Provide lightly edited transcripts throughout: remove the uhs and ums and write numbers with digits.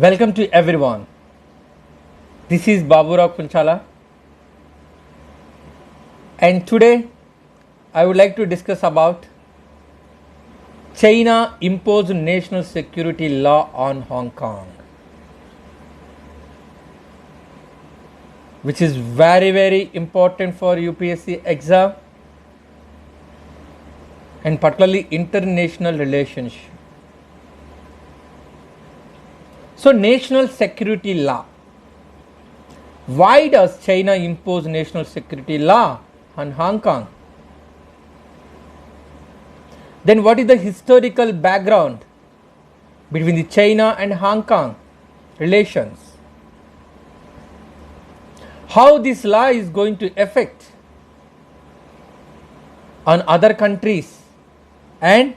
Welcome to everyone. This is Baburao Kunchala, and today I would like to discuss about China imposed national security law on Hong Kong, which is very important for UPSC exam and particularly international relationship. So, national security law. Why does China impose national security law on Hong Kong? Then what is the historical background between the China and Hong Kong relations? How this law is going to affect on other countries and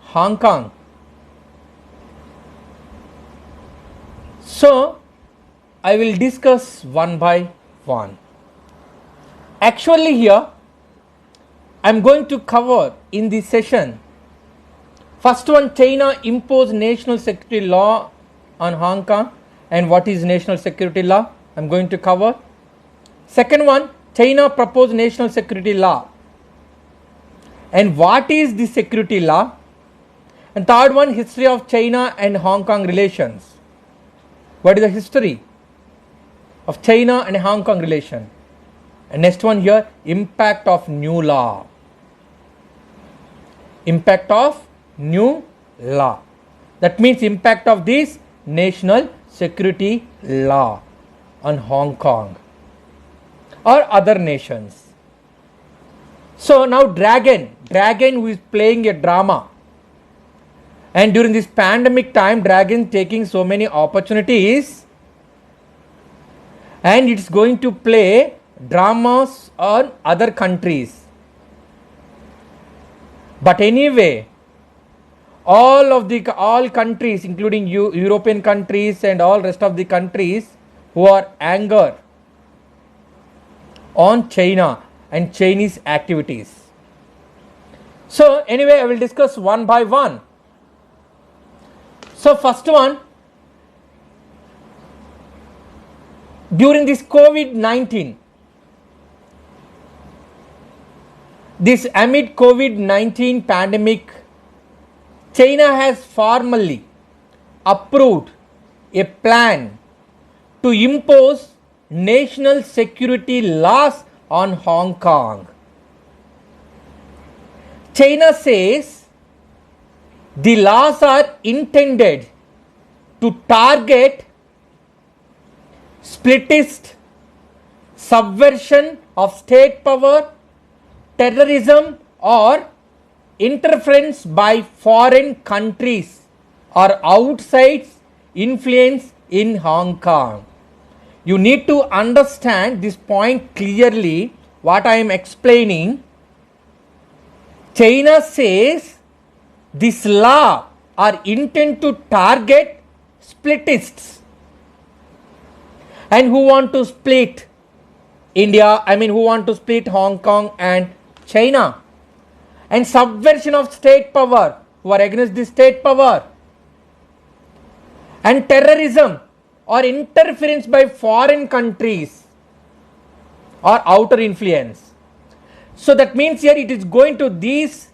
Hong Kong? So, I will discuss one by one. Actually here, I am going to cover in this session, first one, China imposed national security law on Hong Kong and what is national security law, I am going to cover. Second one, China proposed national security law and what is the security law. And third one, history of China and Hong Kong relations. What is the history of China and Hong Kong relation? And next one here, impact of new law. Impact of new law. That means impact of this national security law on Hong Kong or other nations. So now Dragon who is playing a drama. And during this pandemic time, Dragon taking so many opportunities and it's going to play dramas on other countries. But anyway, all countries, including European countries and all rest of the countries who are angry on China and Chinese activities. So anyway, I will discuss one by one. So first one, during this COVID-19, amid COVID-19 pandemic, China has formally approved a plan to impose national security laws on Hong Kong. China says the laws are intended to target splittist, subversion of state power, terrorism or interference by foreign countries or outside influence in Hong Kong. You need to understand this point clearly, what I am explaining. China says this law are intended to target splitists and who want to split India, who want to split Hong Kong and China, and subversion of state power, who are against the state power, and terrorism or interference by foreign countries or outer influence. So that means here it is going to these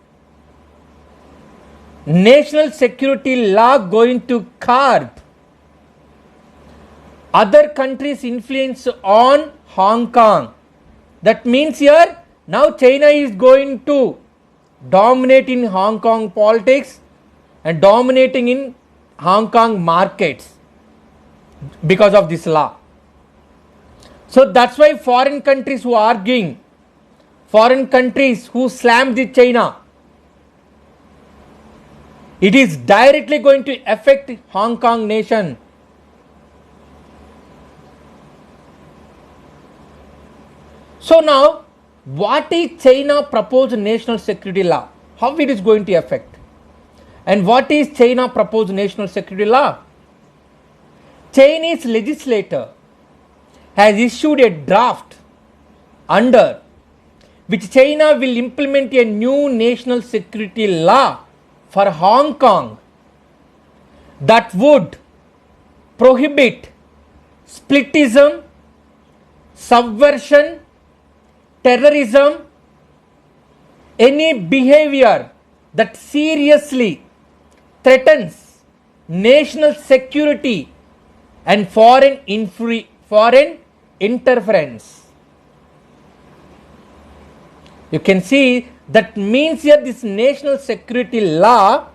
national security law going to curb other countries' influence on Hong Kong. That means here now China is going to dominate in Hong Kong politics and dominating in Hong Kong markets because of this law. So that's why foreign countries who are arguing, foreign countries who slam the China, it is directly going to affect Hong Kong nation. So now, what is China proposed national security law? How it is going to affect? And what is China proposed national security law? Chinese legislator has issued a draft under which China will implement a new national security law for Hong Kong that would prohibit splitism, subversion, terrorism, any behavior that seriously threatens national security and foreign interference. You can see that means here this national security law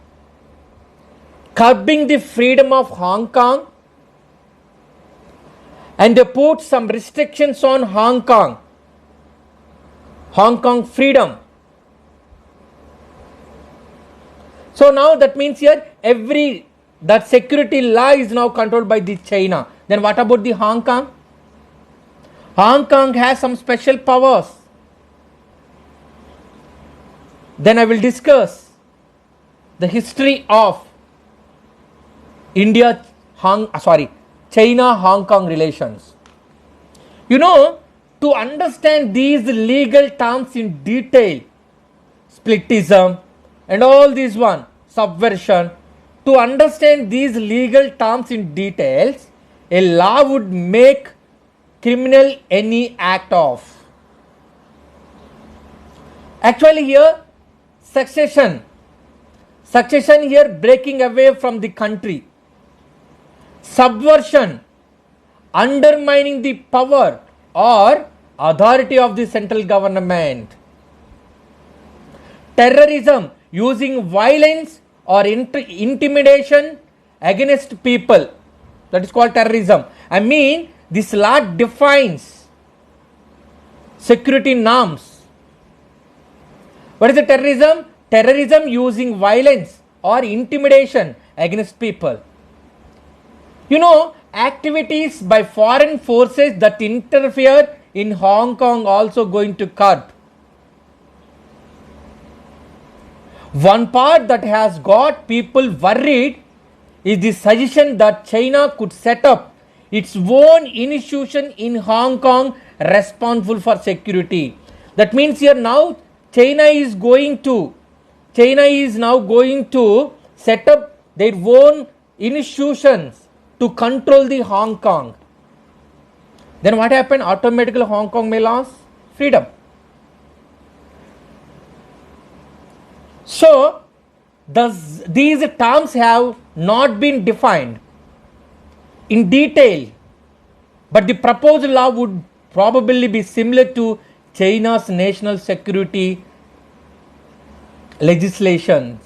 curbing the freedom of Hong Kong, and they put some restrictions on Hong Kong freedom. So now that means here that security law is now controlled by the China. Then what about the Hong Kong? Hong Kong has some special powers. Then I will discuss the history of China-Hong Kong relations. You know, to understand these legal terms in detail, splitism and all these subversion, to understand these legal terms in details, a law would make criminal any act of. Actually here, succession here breaking away from the country. Subversion, undermining the power or authority of the central government. Terrorism, using violence or intimidation against people. That is called terrorism. I mean, this law defines security norms. What is the terrorism? Terrorism using violence or intimidation against people. You know, activities by foreign forces that interfere in Hong Kong also going to curb. One part that has got people worried is the suggestion that China could set up its own institution in Hong Kong responsible for security. That means here now China is now going to set up their own institutions to control the Hong Kong. Then what happened? Automatically Hong Kong may lose freedom. So these terms have not been defined in detail, but the proposed law would probably be similar to China's national security legislations.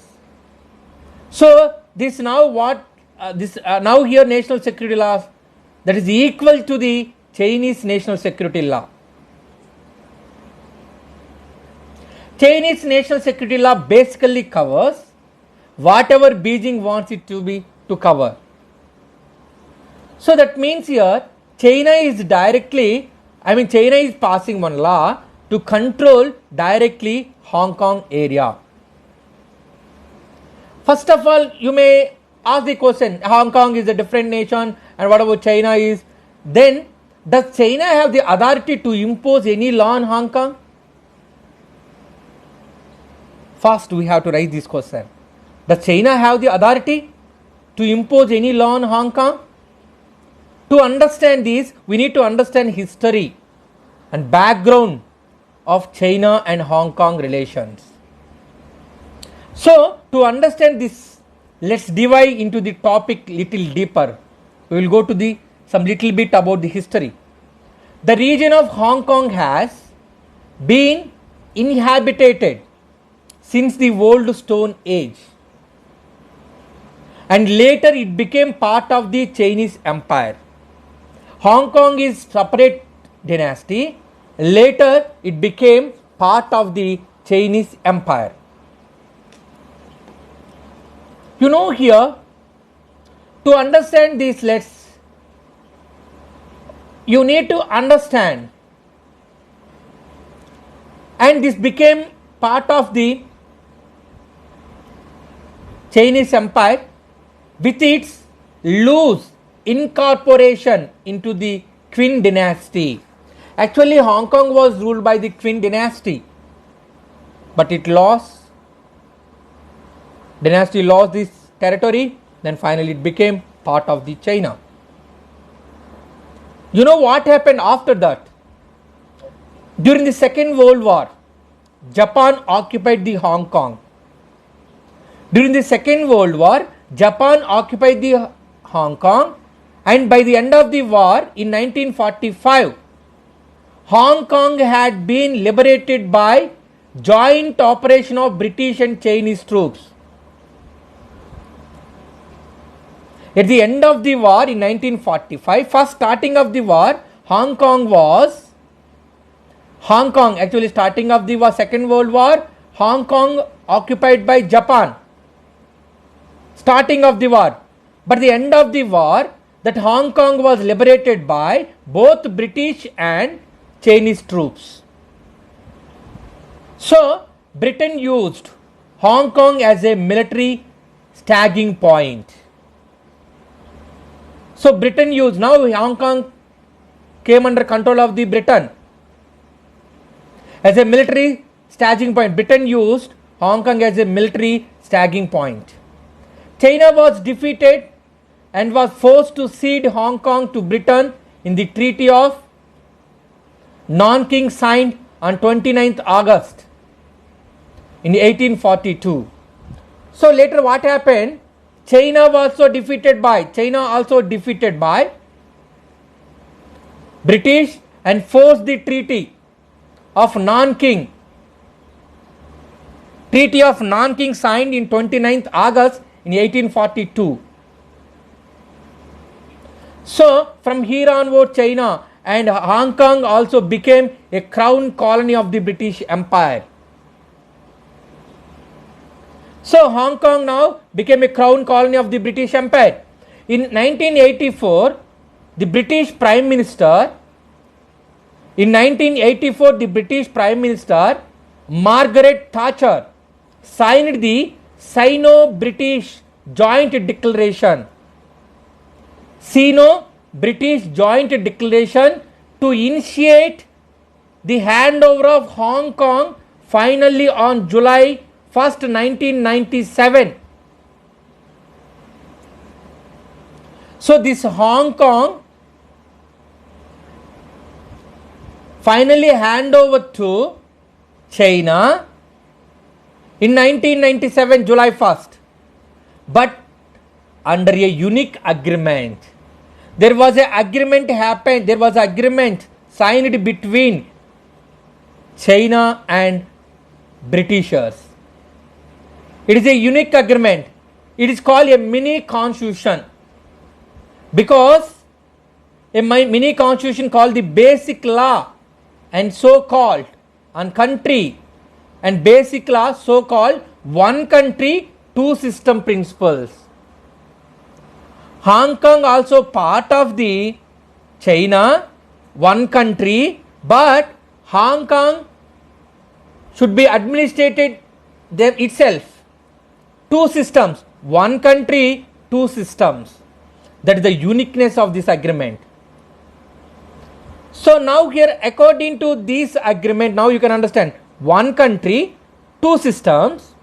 So this now now here national security laws that is equal to the Chinese national security law. Chinese national security law basically covers whatever Beijing wants it to cover. So that means here China is passing one law to control directly Hong Kong area. First of all, you may ask the question, Hong Kong is a different nation and what about China is? Then does China have the authority to impose any law on Hong Kong? First we have to raise this question. Does China have the authority to impose any law on Hong Kong? To understand this, we need to understand history and background of China and Hong Kong relations. So, to understand this, let's dive into the topic little deeper. We will go to some little bit about the history. The region of Hong Kong has been inhabited since the Old Stone Age, and later it became part of the Chinese Empire. Hong Kong is separate dynasty. Later it became part of the Chinese Empire. You know, here to understand this, you need to understand, and this became part of the Chinese Empire with its loose incorporation into the Qing dynasty. Actually, Hong Kong was ruled by the Qing dynasty, but dynasty lost this territory, then finally it became part of the China. You know what happened after that? During the Second World War, Japan occupied the Hong Kong. During the Second World War, Japan occupied the Hong Kong, and by the end of the war in 1945, Hong Kong had been liberated by joint operation of British and Chinese troops. At the end of the war in 1945, first starting of the war, actually starting of the war, Second World War, Hong Kong occupied by Japan. Starting of the war. But the end of the war, that Hong Kong was liberated by both British and Chinese troops. So, Britain used Hong Kong as a military staging point. So, Britain used, now Hong Kong came under control of the Britain. As a military staging point, Britain used Hong Kong as a military staging point. China was defeated and was forced to cede Hong Kong to Britain in the Treaty of Nanking signed on 29th August in 1842. So later what happened? China also defeated by British and forced the Treaty of Nanking. Treaty of Nanking signed in 29th August in 1842. So from here onward, China and Hong Kong also became a crown colony of the British Empire. So Hong Kong now became a crown colony of the British Empire. In 1984, the British Prime Minister Margaret Thatcher signed the Sino-British Joint Declaration. Sino-British Joint Declaration to initiate the handover of Hong Kong finally on July 1st, 1997. So this Hong Kong finally hand over to China in 1997 July 1st, but under a unique agreement. There was an agreement signed between China and Britishers. It is a unique agreement. It is called a mini constitution, because a mini constitution called the Basic Law and so-called on country and Basic Law so-called one country two system principles. Hong Kong also part of the China, one country, but Hong Kong should be administrated them itself. Two systems, one country, two systems. That is the uniqueness of this agreement. So now here, according to this agreement, now you can understand, one country, two systems.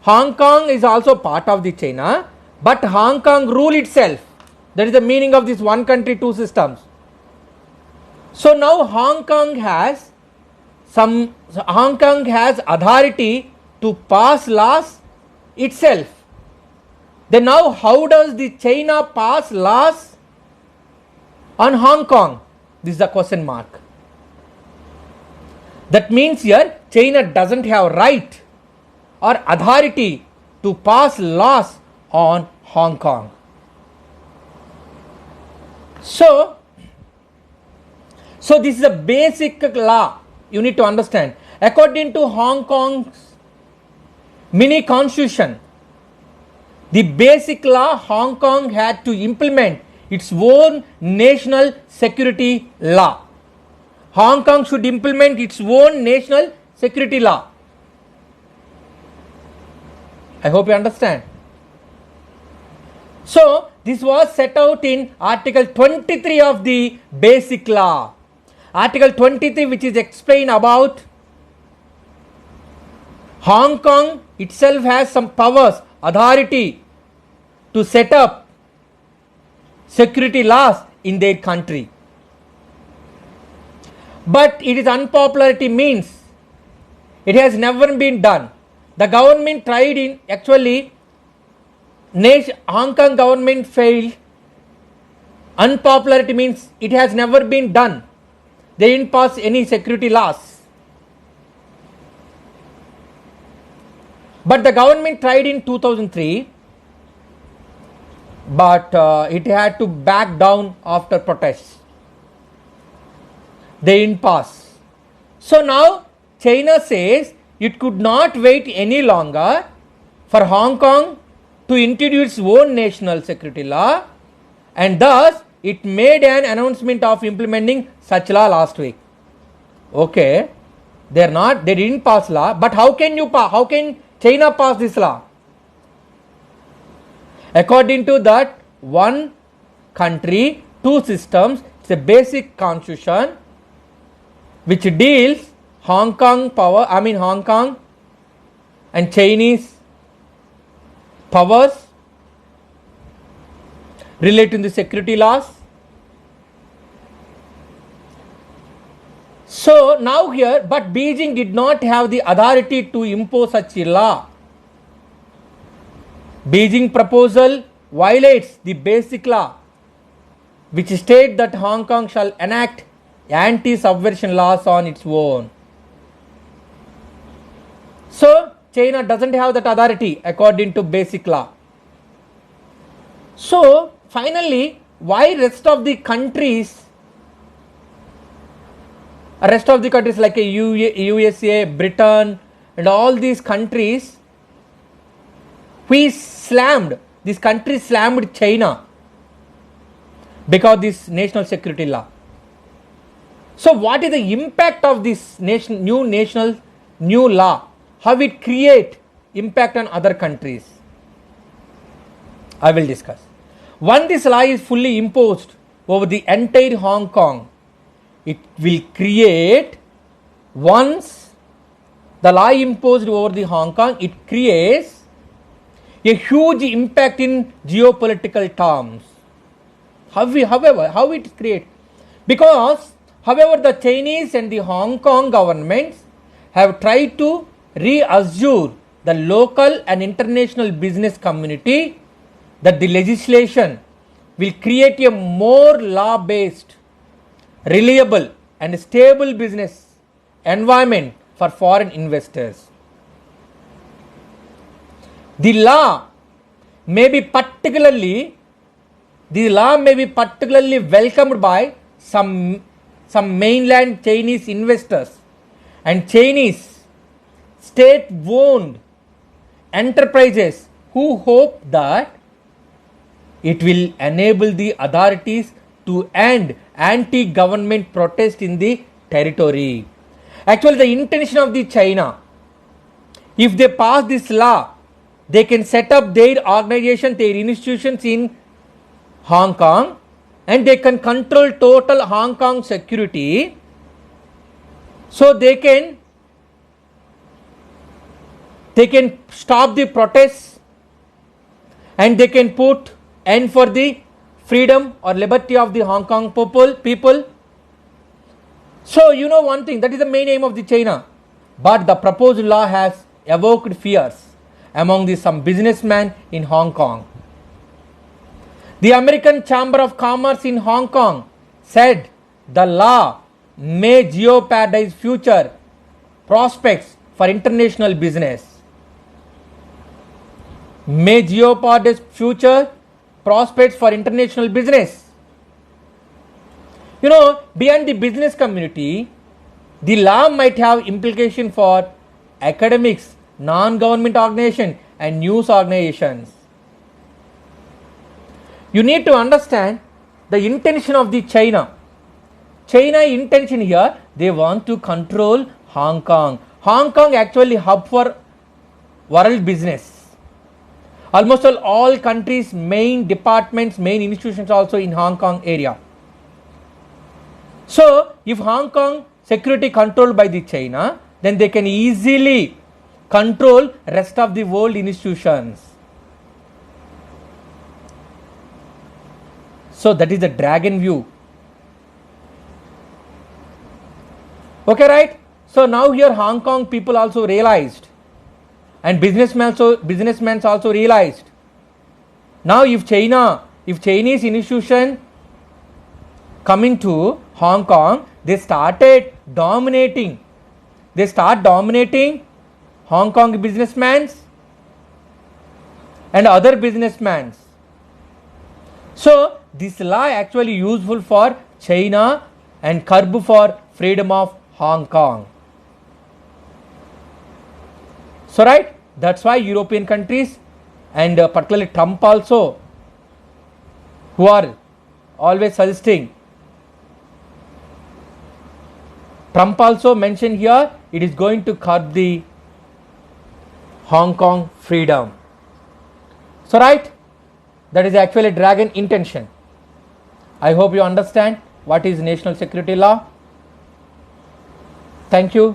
Hong Kong is also part of the China, but Hong Kong rule itself. That is the meaning of this one country, two systems. So now Hong Kong has authority to pass laws itself. Then now how does the China pass laws on Hong Kong? This is the question mark. That means here China doesn't have right or authority to pass laws on Hong Kong. So this is a basic law you need to understand. According to Hong Kong's mini constitution, the basic law, Hong Kong had to implement its own national security law. Hong Kong should implement its own national security law. I hope you understand. So this was set out in Article 23 of the Basic Law. Article 23, which is explained about Hong Kong itself has some powers, authority to set up security laws in their country. But it is unpopularity means it has never been done. The government tried in actually Hong Kong government failed. Unpopularity means it has never been done. They didn't pass any security laws. But the government tried in 2003, but it had to back down after protests. They didn't pass. So now China says it could not wait any longer for Hong Kong to introduce its own national security law, and thus it made an announcement of implementing such law last week. Okay, they didn't pass law, but how can China pass this law? According to that, one country, two systems, it's a basic constitution which deals Hong Kong and Chinese powers relating to security laws. So now here, but Beijing did not have the authority to impose such a law. Beijing proposal violates the basic law, which states that Hong Kong shall enact anti-subversion laws on its own. So China doesn't have that authority according to basic law. So finally, why rest of the countries like USA, Britain, and all these countries, these countries slammed China because this national security law. So what is the impact of this new law? How it create impact on other countries? I will discuss. Once this law is fully imposed over the entire Hong Kong, it will create, once the law imposed over the Hong Kong, it creates a huge impact in geopolitical terms. How it create? Because, however, the Chinese and the Hong Kong governments have tried to reassure the local and international business community that the legislation will create a more law-based, reliable and stable business environment for foreign investors. The law may be particularly welcomed by some mainland Chinese investors and Chinese state-owned enterprises who hope that it will enable the authorities to end anti-government protest in the territory. Actually, the intention of the China, if they pass this law, they can set up their organization, their institutions in Hong Kong, and they can control total Hong Kong security. So they can stop the protests, and they can put end for the freedom or liberty of the Hong Kong people. So you know one thing, that is the main aim of the China. But the proposed law has evoked fears among some businessmen in Hong Kong. The American Chamber of Commerce in Hong Kong said the law may jeopardize future prospects for international business. May jeopardize future prospects for international business. You know, beyond the business community, the law might have implication for academics, non-government organizations, and news organizations. You need to understand the intention of the China. China intention here, they want to control Hong Kong. Hong Kong actually hub for world business. Almost all countries, main departments, main institutions also in Hong Kong area. So, if Hong Kong security controlled by the China, then they can easily control rest of the world institutions. So that is the dragon view. Okay, right? So now here Hong Kong people also realized, and businessmen also realized. Now if Chinese institution coming to Hong Kong, they start dominating Hong Kong businessmen and other businessmen. So this law actually useful for China and curb for freedom of Hong Kong. So right, that's why European countries and particularly Trump also, who are always suggesting, Trump also mentioned here, it is going to curb the Hong Kong freedom. So right, that is actually dragon intention. I hope you understand what is national security law. Thank you.